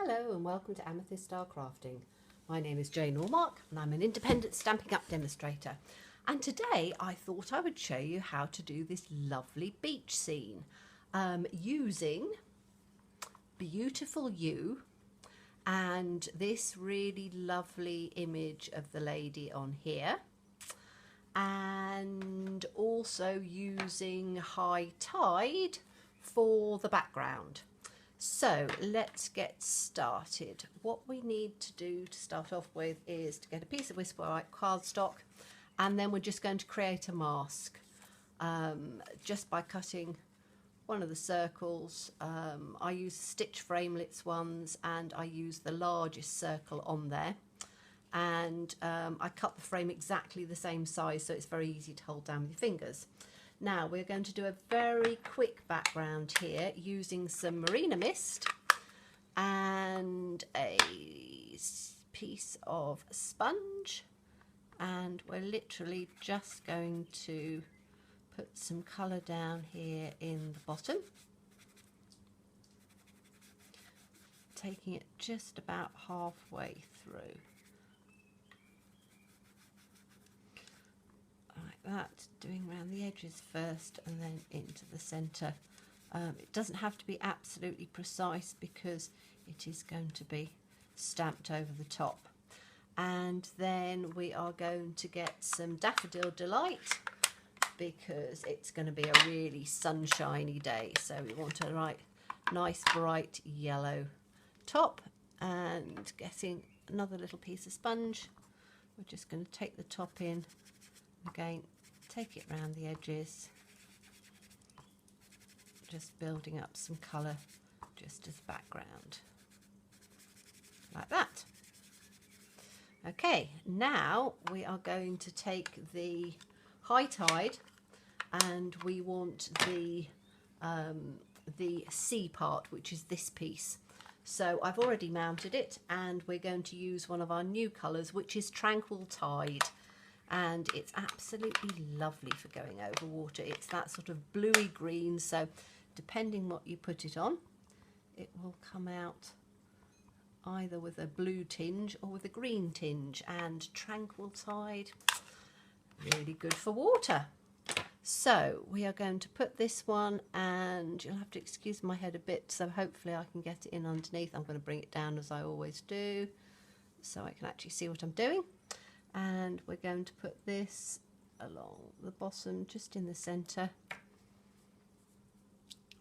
Hello and welcome to Amethyst Style Crafting. My name is Jane Allmark and I'm an independent Stampin' Up demonstrator. And today I thought I would show you how to do this lovely beach scene using Beautiful You and this really lovely image of the lady on here, and also using High Tide for the background. So let's get started. What we need to do to start off with is to get a piece of Whisper White cardstock, and then we're just going to create a mask just by cutting one of the circles. I use stitch framelits ones and I use the largest circle on there, and I cut the frame exactly the same size so it's very easy to hold down with your fingers. Now we're going to do a very quick background here using some Marina Mist and a piece of sponge, and we're literally just going to put some colour down here in the bottom, taking it just about halfway through. Like that, doing around the edges first and then into the centre. It doesn't have to be absolutely precise because it is going to be stamped over the top. And then we are going to get some Daffodil Delight because it's going to be a really sunshiny day. So we want a nice bright yellow top, and getting another little piece of sponge. We're just going to take the top in. Again, take it round the edges, just building up some colour just as background, like that. Okay, now we are going to take the High Tide and we want the C part, which is this piece. So I've already mounted it and we're going to use one of our new colours, which is Tranquil Tide. And it's absolutely lovely for going over water. It's that sort of bluey green, so depending what you put it on, it will come out either with a blue tinge or with a green tinge. And Tranquil Tide, really good for water. So we are going to put this one, and you'll have to excuse my head a bit, so hopefully I can get it in underneath. I'm going to bring it down as I always do so I can actually see what I'm doing. And we're going to put this along the bottom, just in the centre,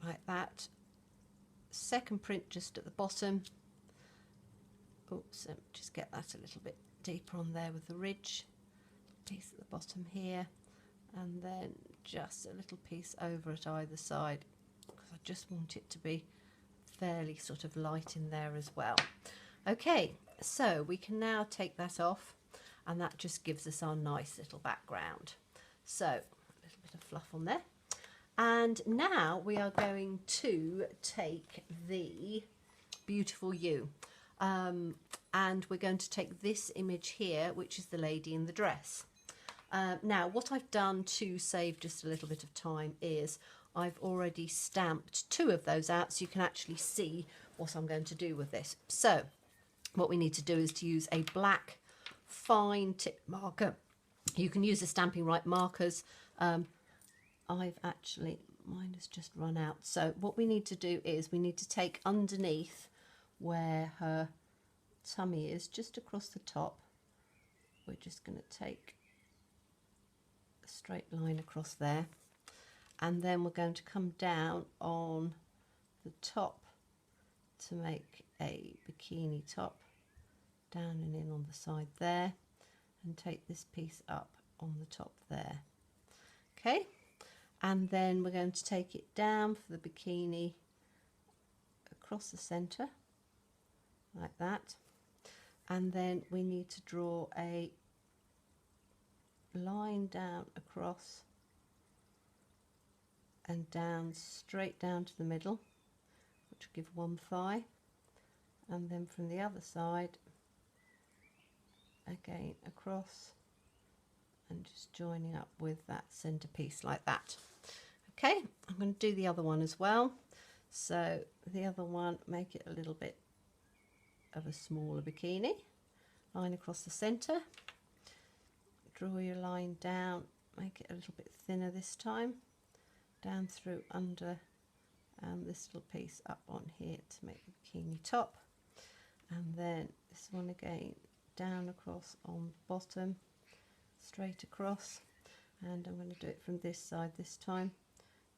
like that. Second print just at the bottom. Oops, just get that a little bit deeper on there with the ridge. Piece at the bottom here, and then just a little piece over at either side, because I just want it to be fairly sort of light in there as well. Okay, so we can now take that off. And that just gives us our nice little background. So a little bit of fluff on there. And now we are going to take the Beautiful You. And we're going to take this image here, which is the lady in the dress. Now what I've done to save just a little bit of time is I've already stamped two of those out so you can actually see what I'm going to do with this. So what we need to do is to use a black fine tip marker. You can use the Stampin' Right markers. I've actually, mine has just run out. So what we need to do is we need to take underneath where her tummy is, just across the top. We're just going to take a straight line across there, and then we're going to come down on the top to make a bikini top, down and in on the side there, and take this piece up on the top there. Okay, and then we're going to take it down for the bikini across the centre like that, and then we need to draw a line down across and down, straight down to the middle, which will give one thigh, and then from the other side again across and just joining up with that centerpiece like that. Okay, I'm going to do the other one as well. So the other one, make it a little bit of a smaller bikini. Line across the centre, draw your line down, make it a little bit thinner this time, down through under this little piece up on here to make the bikini top, and then this one again down across on the bottom, straight across, and I'm going to do it from this side this time.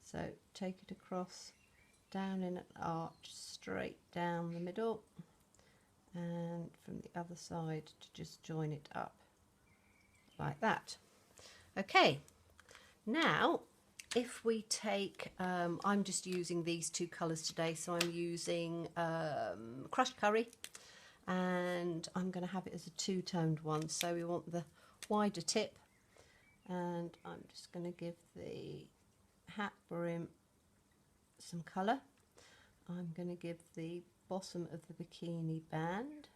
So take it across, down in an arch, straight down the middle, and from the other side to just join it up like that. Okay, now if we take, I'm just using these two colours today, so I'm using crushed curry, and I'm going to have it as a two-toned one, so we want the wider tip, and I'm just going to give the hat brim some colour. I'm going to give the bottom of the bikini band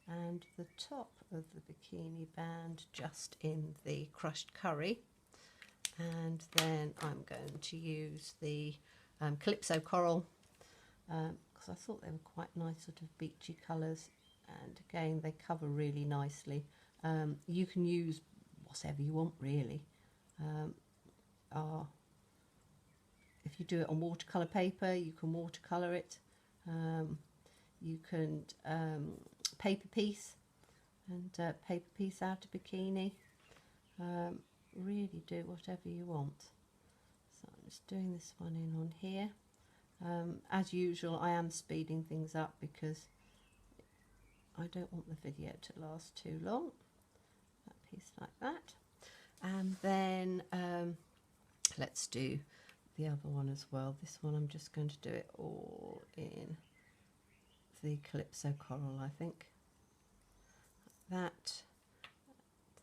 and the top of the bikini band just in the crushed curry, and then I'm going to use the Calypso coral because I thought they were quite nice sort of beachy colours, and again they cover really nicely. You can use whatever you want really. If you do it on watercolour paper, you can watercolour it. You can paper piece out a bikini. Really do whatever you want. So I'm just doing this one in on here. As usual, I am speeding things up because I don't want the video to last too long. That piece like that. And then let's do the other one as well. This one I'm just going to do it all in the Calypso coral, I think. Like that.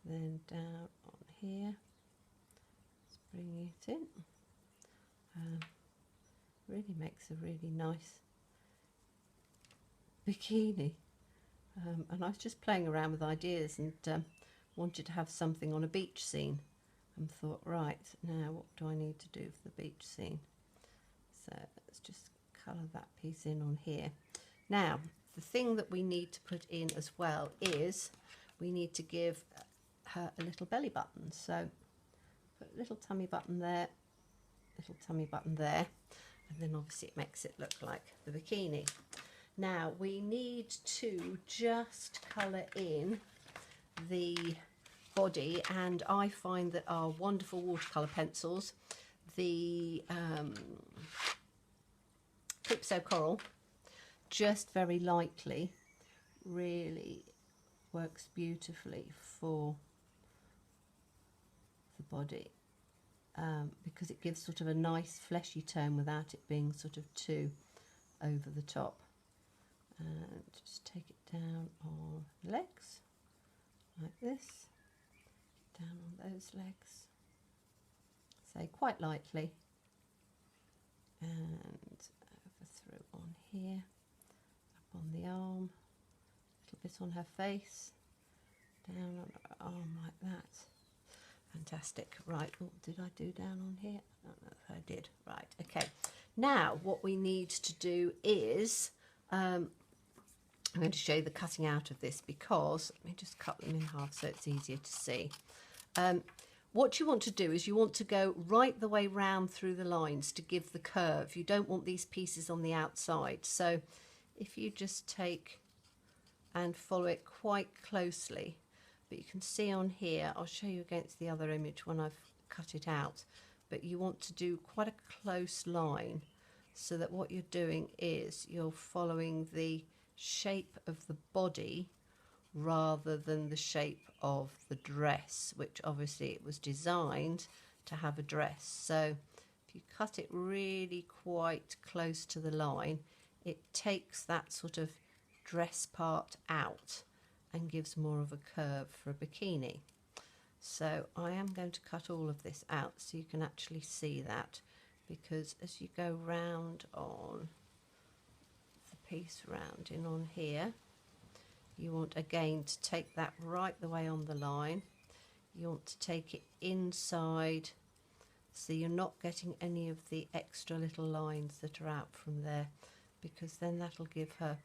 Then down on here. Let's bring it in. Really makes a really nice bikini. And I was just playing around with ideas and wanted to have something on a beach scene, and thought, right, now what do I need to do for the beach scene? So let's just colour that piece in on here. Now, the thing that we need to put in as well is we need to give her a little belly button. So put a little tummy button there, little tummy button there, and then obviously it makes it look like the bikini. Now we need to just colour in the body, and I find that our wonderful watercolour pencils, the Calypso coral, just very lightly, really works beautifully for the body, because it gives sort of a nice fleshy tone without it being sort of too over the top. And just take it down on legs like this, down on those legs, say quite lightly, and over through on here, up on the arm, a little bit on her face, down on her arm like that. Fantastic. Right, what did I do down on here? I don't know if I did. Right, okay. Now what we need to do is I'm going to show you the cutting out of this, because let me just cut them in half so it's easier to see. What you want to do is you want to go right the way round through the lines to give the curve. You don't want these pieces on the outside. So if you just take and follow it quite closely, but you can see on here, I'll show you against the other image when I've cut it out, but you want to do quite a close line so that what you're doing is you're following the shape of the body rather than the shape of the dress, which obviously it was designed to have a dress. So if you cut it really quite close to the line, it takes that sort of dress part out and gives more of a curve for a bikini. So I am going to cut all of this out so you can actually see that, because as you go round on piece round in on here, you want again to take that right the way on the line. You want to take it inside so you're not getting any of the extra little lines that are out from there, because then that'll give her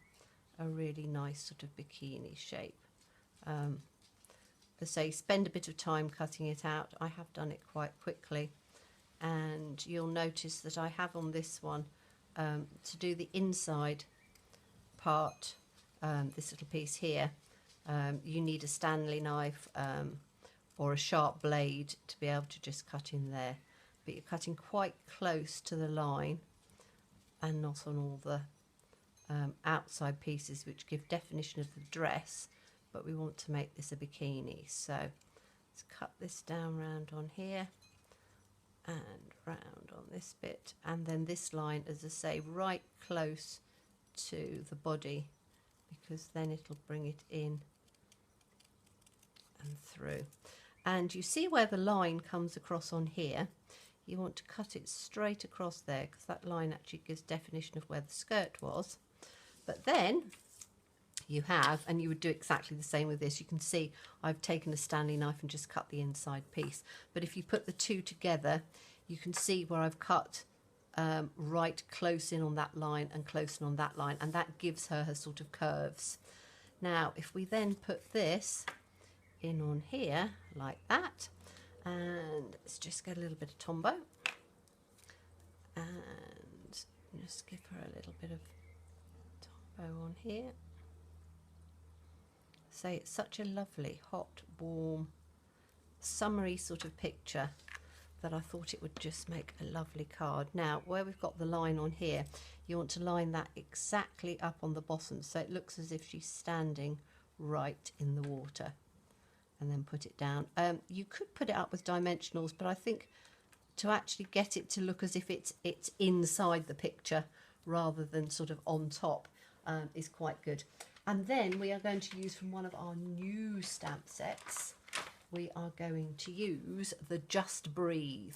a really nice sort of bikini shape. As I say, spend a bit of time cutting it out. I have done it quite quickly, and you'll notice that I have on this one to do the inside part, this little piece here, you need a Stanley knife or a sharp blade to be able to just cut in there, but you're cutting quite close to the line and not on all the outside pieces which give definition of the dress, but we want to make this a bikini. So let's cut this down round on here and round on this bit, and then this line, as I say, right close to the body, because then it'll bring it in and through. And you see where the line comes across on here, you want to cut it straight across there, because that line actually gives definition of where the skirt was. But then you have, and you would do exactly the same with this, you can see I've taken a Stanley knife and just cut the inside piece, but if you put the two together, you can see where I've cut right close in on that line and close in on that line, and that gives her sort of curves. Now if we then put this in on here like that, and let's just get a little bit of Tombow and just give her a little bit of Tombow on here. So it's such a lovely, hot, warm, summery sort of picture that I thought it would just make a lovely card. Now, where we've got the line on here, you want to line that exactly up on the bottom, so it looks as if she's standing right in the water, and then put it down. You could put it up with dimensionals, but I think to actually get it to look as if it's inside the picture rather than sort of on top is quite good. And then we are going to use, from one of our new stamp sets, we are going to use the Just Breathe.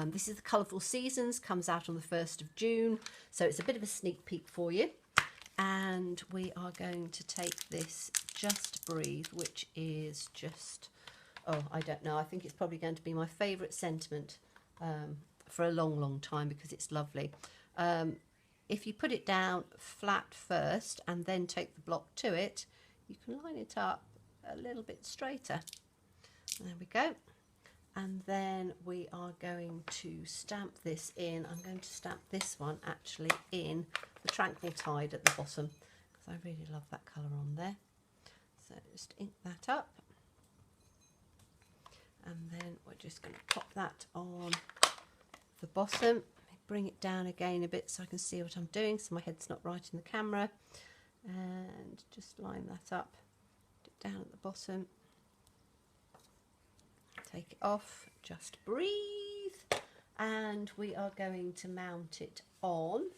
This is the Colourful Seasons, comes out on the 1st of June, so it's a bit of a sneak peek for you. And we are going to take this Just Breathe, which is just, oh, I don't know, I think it's probably going to be my favourite sentiment for a long, long time, because it's lovely. If you put it down flat first and then take the block to it, you can line it up a little bit straighter. There we go. And then we are going to stamp this in. I'm going to stamp this one actually in the Tranquil Tide at the bottom, because I really love that colour on there. So just ink that up. And then we're just going to pop that on the bottom. Bring it down again a bit so I can see what I'm doing, so my head's not right in the camera. And just line that up, put it down at the bottom. Take it off, just breathe, and we are going to mount it on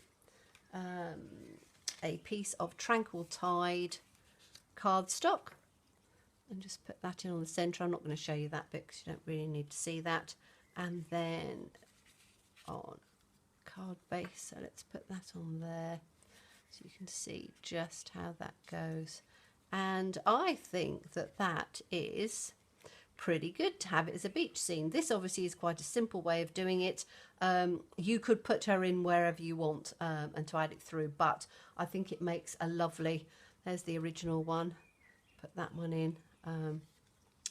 a piece of Tranquil Tide cardstock, and just put that in on the centre. I'm not going to show you that bit because you don't really need to see that. And then on card base, so let's put that on there so you can see just how that goes. And I think that that is pretty good to have it as a beach scene. This obviously is quite a simple way of doing it. You could put her in wherever you want and to add it through, but I think it makes a lovely, there's the original one, put that one in.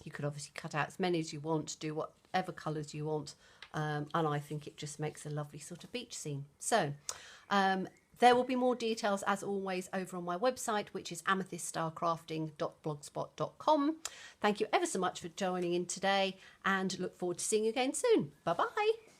You could obviously cut out as many as you want, do whatever colours you want, and I think it just makes a lovely sort of beach scene. So there will be more details, as always, over on my website, which is amethyststylecrafting.blogspot.com. Thank you ever so much for joining in today, and look forward to seeing you again soon. Bye-bye.